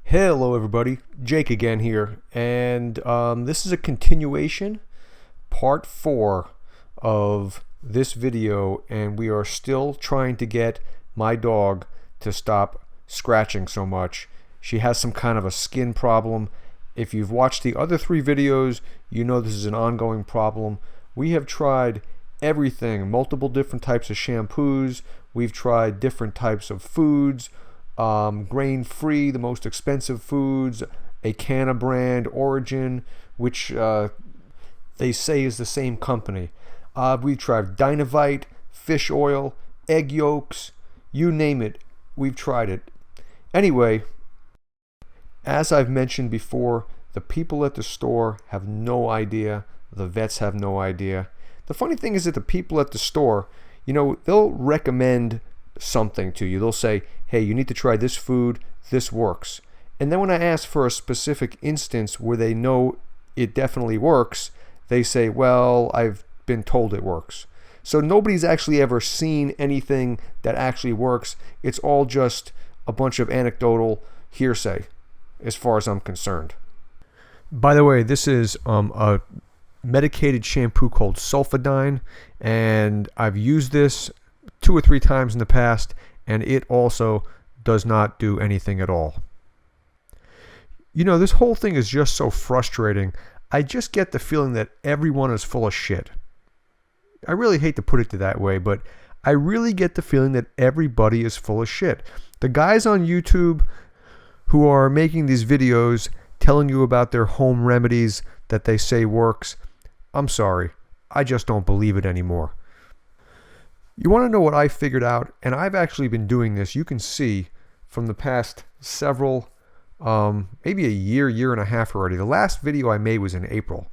Hello everybody, Jake again here, and this is a continuation, part 4 of this video, and we are still trying to get my dog to stop scratching so much. She has some kind of a skin problem. If you've watched the other 3 videos, you know this is an ongoing problem. We have tried everything, multiple different types of shampoos, we've tried different types of foods, grain-free, the most expensive foods, a Canna brand, Origin, which they say is the same company. We've tried Dynavite, fish oil, egg yolks, you name it, we've tried it. Anyway, as I've mentioned before, the people at the store have no idea, the vets have no idea. The funny thing is that the people at the store, you know, they'll recommend something to you. They'll say, hey, you need to try this food, this works. And then when I ask for a specific instance where they know it definitely works, they say, well, I've been told it works. So nobody's actually ever seen anything that actually works. It's all just a bunch of anecdotal hearsay as far as I'm concerned. By the way, this is a medicated shampoo called Sulfidine, and I've used this 2 or 3 times in the past, and it also does not do anything at all. You know, this whole thing is just so frustrating. I just get the feeling that everyone is full of shit. I really hate to put it that way, but I really get the feeling that everybody is full of shit. The guys on YouTube who are making these videos telling you about their home remedies that they say works, I'm sorry, I just don't believe it anymore. You want to know what I figured out? And I've actually been doing this. You can see from the past several, maybe a year and a half already. The last video I made was in April.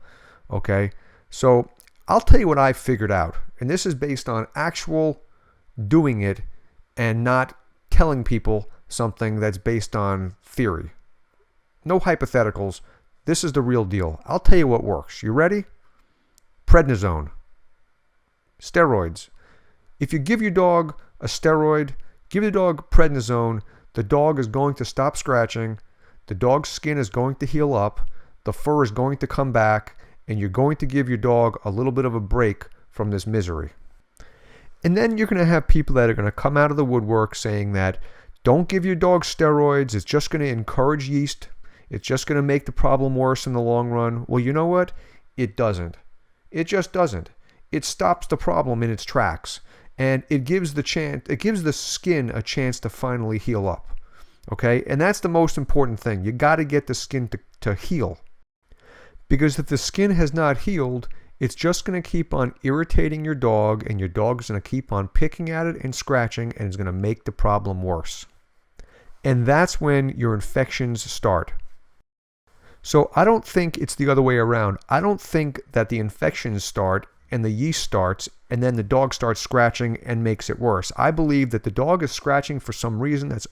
Okay, so I'll tell you what I figured out. And this is based on actual doing it and not telling people something that's based on theory. No hypotheticals. This is the real deal. I'll tell you what works. You ready? Prednisone. Steroids. If you give your dog a steroid, give the dog prednisone, the dog is going to stop scratching, the dog's skin is going to heal up, the fur is going to come back, and you're going to give your dog a little bit of a break from this misery. And then you're going to have people that are going to come out of the woodwork saying that don't give your dog steroids, it's just going to encourage yeast, it's just going to make the problem worse in the long run. Well, you know what? It doesn't. It just doesn't. It stops the problem in its tracks. And it gives the skin a chance to finally heal up. Okay? And that's the most important thing. You got to get the skin to heal. Because if the skin has not healed, it's just going to keep on irritating your dog, and your dog's going to keep on picking at it and scratching, and it's going to make the problem worse. And that's when your infections start. So I don't think it's the other way around. I don't think that the infections start and the yeast starts, and then the dog starts scratching and makes it worse. I believe that the dog is scratching for some reason that's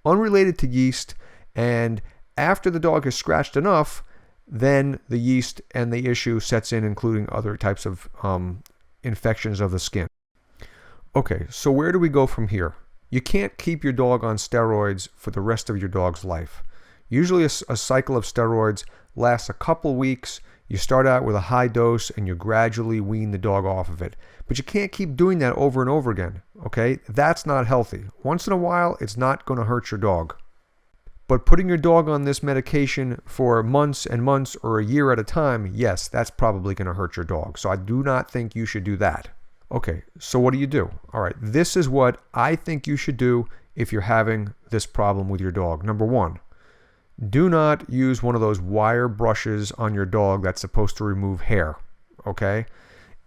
unrelated to yeast, and after the dog has scratched enough, then the yeast and the issue sets in, including other types of infections of the skin. Okay, so where do we go from here? You can't keep your dog on steroids for the rest of your dog's life. Usually a cycle of steroids lasts a couple weeks. You start out with a high dose and you gradually wean the dog off of it. But you can't keep doing that over and over again, okay? That's not healthy. Once in a while, it's not going to hurt your dog. But putting your dog on this medication for months and months or a year at a time, yes, that's probably going to hurt your dog. So I do not think you should do that. Okay, so what do you do? All right, this is what I think you should do if you're having this problem with your dog. Number 1. Do not use one of those wire brushes on your dog that's supposed to remove hair, okay,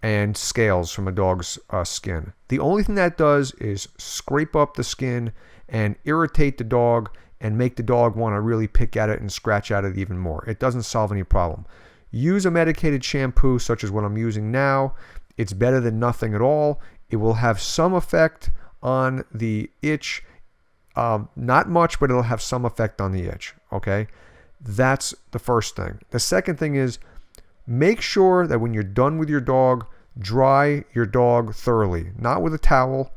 and scales from a dog's skin. The only thing that does is scrape up the skin and irritate the dog and make the dog want to really pick at it and scratch at it even more. It doesn't solve any problem. Use a medicated shampoo such as what I'm using now. It's better than nothing at all. It will have some effect on the itch. Not much, but it'll have some effect on the itch, okay? That's the first thing. The second thing is make sure that when you're done with your dog, dry your dog thoroughly. Not with a towel,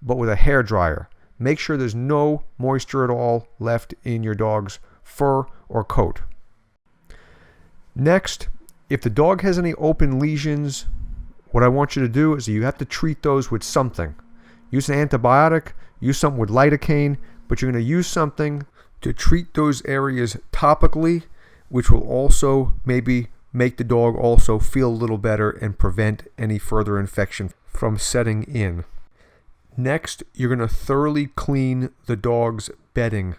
but with a hair dryer. Make sure there's no moisture at all left in your dog's fur or coat. Next, if the dog has any open lesions, what I want you to do is you have to treat those with something. Use an antibiotic, use something with lidocaine, but you're going to use something to treat those areas topically, which will also maybe make the dog also feel a little better and prevent any further infection from setting in. Next, you're going to thoroughly clean the dog's bedding.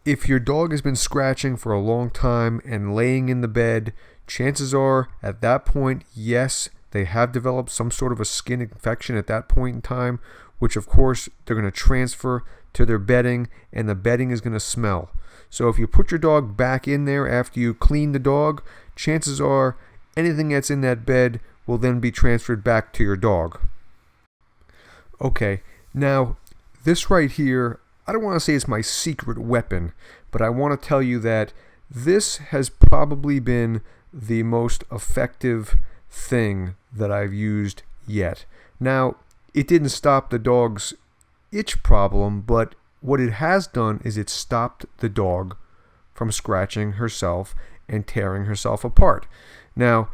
If your dog has been scratching for a long time and laying in the bed, chances are at that point, yes, they have developed some sort of a skin infection at that point in time, which of course they're going to transfer to their bedding, and the bedding is going to smell. So if you put your dog back in there after you clean the dog, chances are anything that's in that bed will then be transferred back to your dog. Okay, now this right here, I don't want to say it's my secret weapon, but I want to tell you that this has probably been the most effective thing that I've used yet. Now, it didn't stop the dog's itch problem, but what it has done is it stopped the dog from scratching herself and tearing herself apart. Now,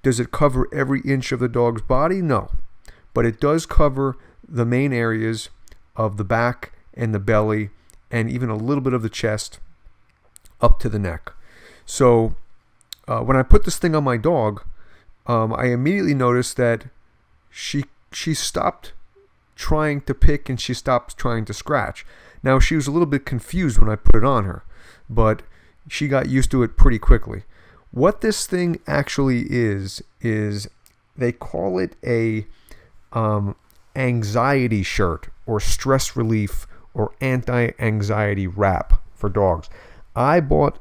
does it cover every inch of the dog's body? No, but it does cover the main areas of the back and the belly and even a little bit of the chest up to the neck. So when I put this thing on my dog, I immediately noticed that she stopped trying to pick and she stopped trying to scratch. Now, she was a little bit confused when I put it on her, but she got used to it pretty quickly. What this thing actually is they call it a anxiety shirt or stress relief or anti-anxiety wrap for dogs. I bought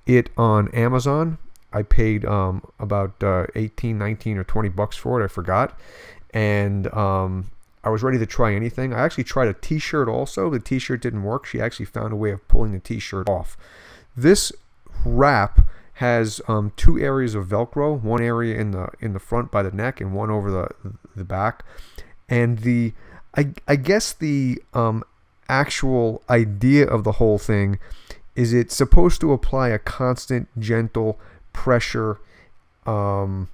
it on Amazon. I paid about 18, 19 or 20 bucks for it. I forgot. And I was ready to try anything. I actually tried a t-shirt also. The t-shirt didn't work. She actually found a way of pulling the t-shirt off. This wrap has two areas of Velcro, one area in the front by the neck and one over the back. And I guess the actual idea of the whole thing is it's supposed to apply a constant, gentle pressure to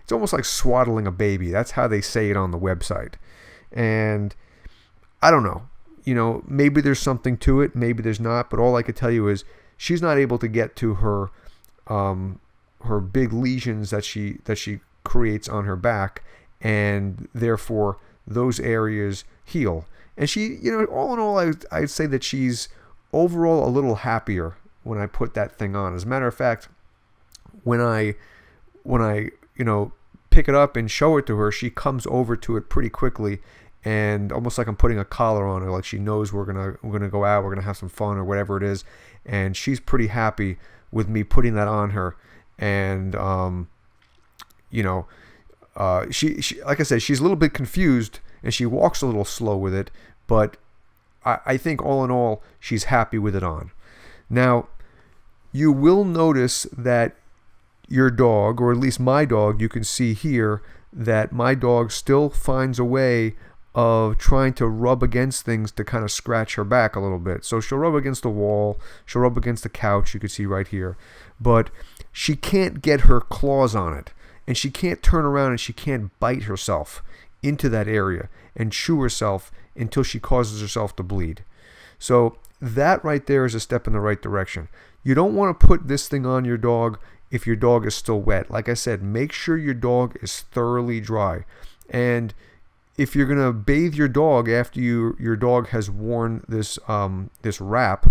it's almost like swaddling a baby. That's how they say it on the website. And I don't know. Maybe there's something to it, maybe there's not, but all I could tell you is she's not able to get to her big lesions that she creates on her back, and therefore those areas heal. And she, all in all, I'd say that she's overall a little happier when I put that thing on. As a matter of fact, when I pick it up and show it to her, she comes over to it pretty quickly, and almost like I'm putting a collar on her, like she knows we're gonna go out, we're gonna have some fun or whatever it is, and she's pretty happy with me putting that on her. And she like I said, she's a little bit confused and she walks a little slow with it, but I think all in all she's happy with it on. Now, you will notice that your dog, or at least my dog, you can see here that my dog still finds a way of trying to rub against things to kind of scratch her back a little bit. So she'll rub against the wall, she'll rub against the couch, you can see right here, but she can't get her claws on it, and she can't turn around and she can't bite herself into that area and chew herself until she causes herself to bleed. So that right there is a step in the right direction. You don't want to put this thing on your dog if your dog is still wet. Like I said, make sure your dog is thoroughly dry. And if you're going to bathe your dog after your dog has worn this wrap,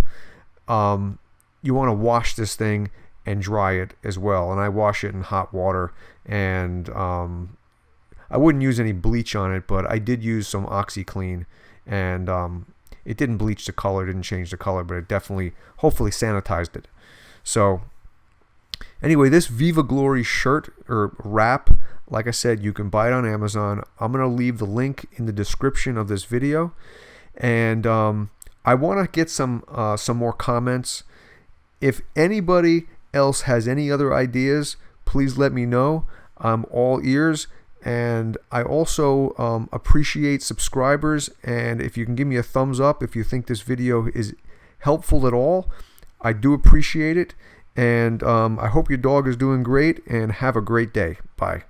you want to wash this thing and dry it as well. And I wash it in hot water, and I wouldn't use any bleach on it, but I did use some OxyClean, and it didn't bleach the color, didn't change the color, but it definitely, hopefully, sanitized it. So anyway, this VIVAGLORY shirt or wrap, like I said, you can buy it on Amazon. I'm going to leave the link in the description of this video. And I want to get some more comments. If anybody else has any other ideas, please let me know. I'm all ears. And I also appreciate subscribers. And if you can give me a thumbs up if you think this video helpful at all, I do appreciate it. And I hope your dog is doing great, and have a great day. Bye.